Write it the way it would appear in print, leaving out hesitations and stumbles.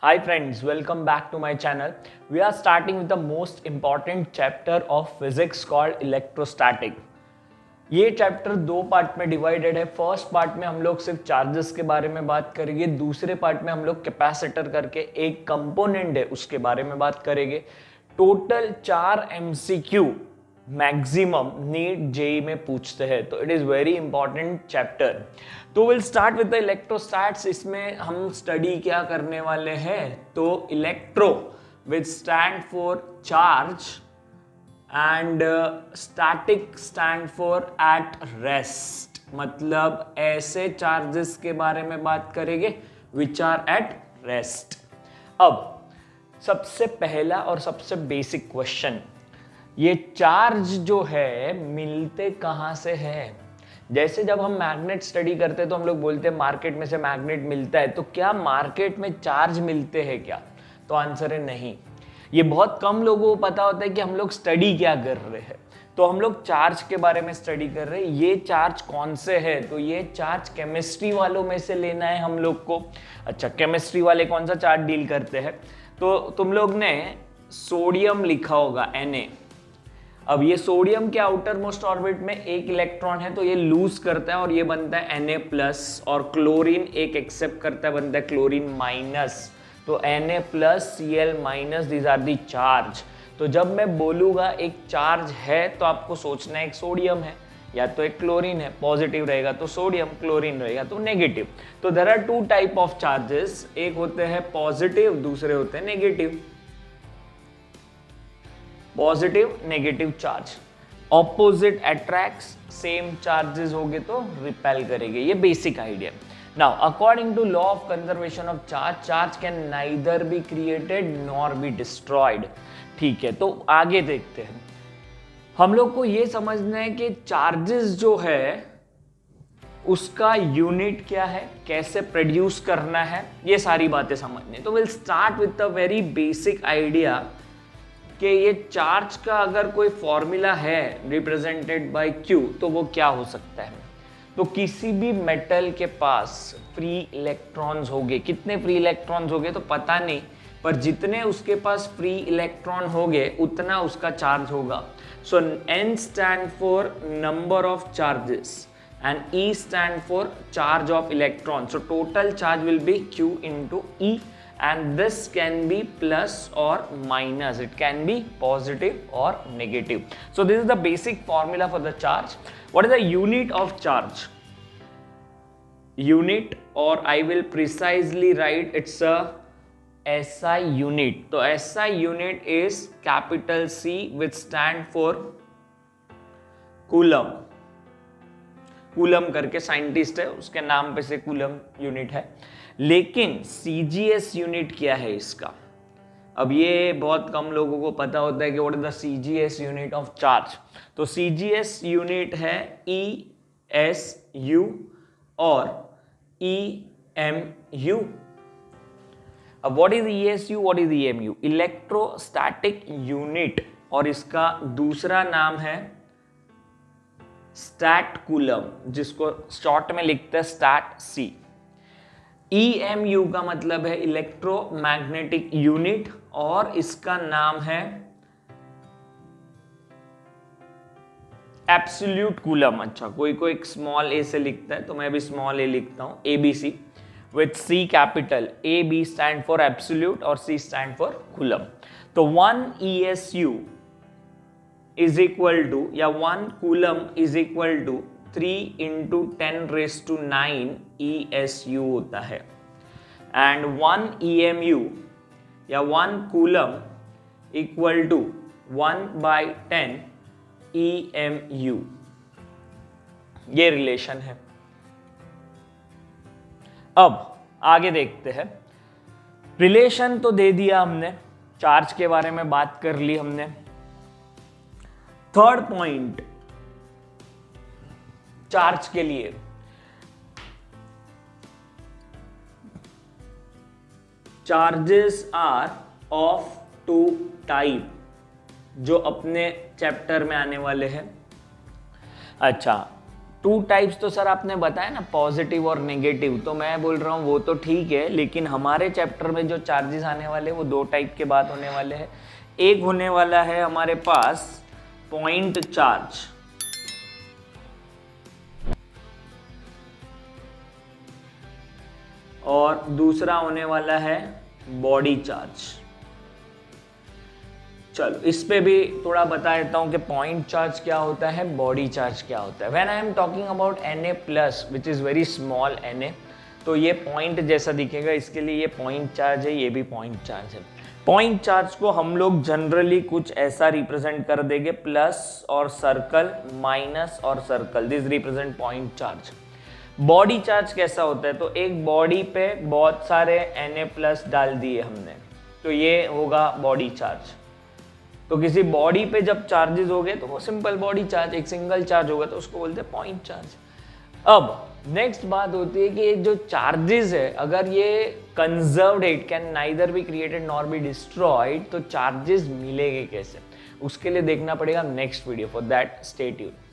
Hi friends, welcome back to my channel. We are starting with the most important chapter of physics called electrostatic. ये chapter दो part में divided है. First part में हम लोग सिर्फ चार्जेस के बारे में बात करेंगे. दूसरे पार्ट में हम लोग कैपेसिटर करके एक कंपोनेंट है उसके बारे में बात करेंगे. Total 4 MCQ maximum NEET JEE में पूछते हैं, तो it is very important chapter. तो will start with the electrostatics. इसमें हम स्टडी क्या करने वाले हैं, तो electro which stand for charge and static stand for at rest. मतलब ऐसे चार्जेस के बारे में बात करेंगे विच आर एट रेस्ट. अब सबसे पहला और सबसे बेसिक क्वेश्चन, ये चार्ज जो है मिलते कहां से है. जैसे जब हम मैग्नेट स्टडी करते हैं तो हम लोग बोलते हैं मार्केट में से मैग्नेट मिलता है, तो क्या मार्केट में चार्ज मिलते हैं क्या, तो आंसर है नहीं. ये बहुत कम लोगों को पता होता है कि हम लोग स्टडी क्या कर रहे हैं. तो हम लोग चार्ज के बारे में स्टडी कर रहे हैं. ये चार्ज कौन से है, तो ये चार्ज केमिस्ट्री वालों में से लेना है हम लोग को. अच्छा, केमिस्ट्री वाले कौन सा चार्ज डील करते हैं, तो तुम लोग ने सोडियम लिखा होगा Na. अब ये सोडियम के आउटर मोस्ट ऑर्बिट में एक इलेक्ट्रॉन है, तो ये लूज करता है और ये बनता है Na+. और क्लोरीन एक एक्सेप्ट करता है, बनता है क्लोरीन माइनस. तो Na+Cl-, these are the charge. तो जब मैं बोलूंगा एक चार्ज है तो आपको सोचना है एक सोडियम है या तो एक क्लोरीन है. पॉजिटिव रहेगा तो सोडियम, क्लोरीन रहेगा तो नेगेटिव. तो there are 2 type of charges. एक होते हैं पॉजिटिव, दूसरे होते हैं negative. Positive negative charge, opposite attracts, same charges होंगे तो रिपेल करेंगे. ये basic idea. Now according to law of conservation of charge, charge can neither be created nor be destroyed. ठीक है, तो आगे देखते हैं. हम लोग को ये समझना है कि चार्जेस जो है उसका यूनिट क्या है, कैसे प्रोड्यूस करना है, ये सारी बातें समझनी. तो will start with the very basic idea कि ये चार्ज का अगर कोई फॉर्मूला है रिप्रेजेंटेड बाय Q, तो वो क्या हो सकता है. तो किसी भी मेटल के पास फ्री इलेक्ट्रॉन्स होंगे. कितने फ्री इलेक्ट्रॉन्स होंगे तो पता नहीं, पर जितने उसके पास फ्री इलेक्ट्रॉन होंगे उतना उसका चार्ज होगा. सो N stand for number of charges and E stand for charge of electron. So total charge will be Q into E. And this can be plus or minus. It can be positive or negative. So this is the basic formula for the charge. What is the unit of charge? Unit, or I will precisely write it's a SI unit. So SI unit is capital C, which stand for Coulomb. Coulomb करके scientist है, उसके नाम पे से coulomb unit है. लेकिन CGS unit क्या है इसका, अब ये बहुत कम लोगों को पता होता है कि what is the CGS unit of charge. तो CGS यूनिट है ESU और EMU. अब what is ESU, what is EMU? Electrostatic unit, और इसका दूसरा नाम है स्टैट कूलम, जिसको शॉर्ट में लिखते हैं स्टैट C. EMU का मतलब है इलेक्ट्रोमैग्नेटिक यूनिट, और इसका नाम है एब्सोल्यूट कूलम. अच्छा, कोई कोई स्मॉल a से लिखता है, तो मैं भी स्मॉल a लिखता हूं, ABC with C capital. AB stand for absolute और C स्टैंड फॉर कूलम. तो 1 ESU is equal to, या 1 coulomb is equal to 3 into 10⁻⁹ ESU होता है. एंड 1 EMU या 1 कूलम इक्वल टू 1/10 EMU. ये रिलेशन है. अब आगे देखते हैं. रिलेशन तो दे दिया हमने, चार्ज के बारे में बात कर ली हमने. थर्ड पॉइंट चार्ज के लिए, चार्जेस आर ऑफ 2 टाइप, जो अपने चैप्टर में आने वाले हैं. अच्छा, टू टाइप्स तो सर आपने बताया ना, पॉजिटिव और नेगेटिव, तो मैं बोल रहा हूँ वो तो ठीक है, लेकिन हमारे चैप्टर में जो चार्जेस आने वाले वो दो टाइप के बात होने वाले हैं। एक होने वाला है हमारे पास पॉइंट चार्ज, और दूसरा होने वाला है बॉडी चार्ज। चलो इस पे भी थोड़ा बता देता हूँ कि पॉइंट चार्ज क्या होता है, बॉडी चार्ज क्या होता है। When I am talking about Na plus which is very small Na, तो ये पॉइंट जैसा दिखेगा, इसके लिए ये पॉइंट चार्ज है, ये भी पॉइंट चार्ज है। पॉइंट चार्ज को हम लोग जनरली कुछ ऐसा रिप्रेजेंट कर देंगे, प्लस और सर्कल, माइनस और circle, this represent point charge. Body charge कैसा होता है, तो एक बॉडी पे बहुत सारे Na प्लस डाल दिए हमने, तो ये होगा बॉडी चार्ज। तो किसी बॉडी पे जब चार्जेस हो गए तो वो सिंपल बॉडी चार्ज, एक सिंगल चार्ज होगा तो उसको बोलते हैं पॉइंट चार्ज। अब नेक्स्ट बात होती है कि ये जो चार्जेस है, अगर ये कंजर्व्ड है, it can neither be created nor be destroyed, तो चार्जेस मिलेंगे कैसे, उसके लिए देखना पड़ेगा next video. For that stay tuned.